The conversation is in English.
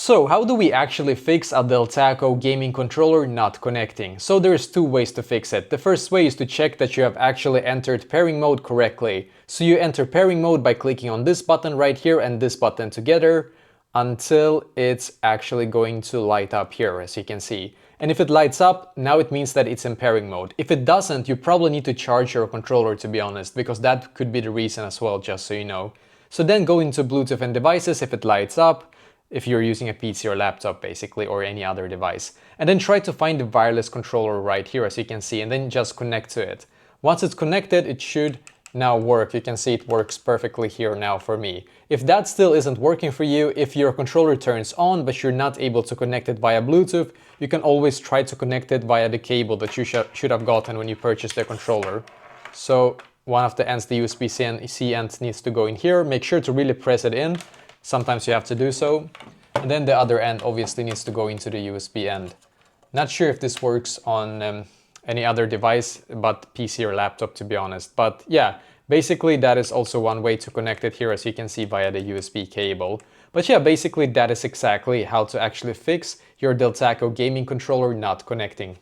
So how do we actually fix a DELTACO gaming controller not connecting? So there's two ways to fix it. The first way is to check that you have actually entered pairing mode correctly. So you enter pairing mode by clicking on this button right here and this button together until it's actually going to light up here, as you can see. And if it lights up, now it means that it's in pairing mode. If it doesn't, you probably need to charge your controller, to be honest, because that could be the reason as well, just so you know. So then go into Bluetooth and devices if it lights up, if you're using a PC or laptop basically, or any other device. And then try to find the wireless controller right here, as you can see, and then just connect to it. Once it's connected, it should now work. You can see it works perfectly here now for me. If that still isn't working for you, if your controller turns on but you're not able to connect it via Bluetooth, you can always try to connect it via the cable that you should have gotten when you purchased the controller. So one of the ends, the USB-C end, needs to go in here. Make sure to really press it in. Sometimes you have to do so. And then the other end obviously needs to go into the USB end. Not sure if this works on any other device but PC or laptop, to be honest. But yeah, basically that is also one way to connect it here, as you can see, via the USB cable. But yeah, basically that is exactly how to actually fix your DELTACO gaming controller not connecting.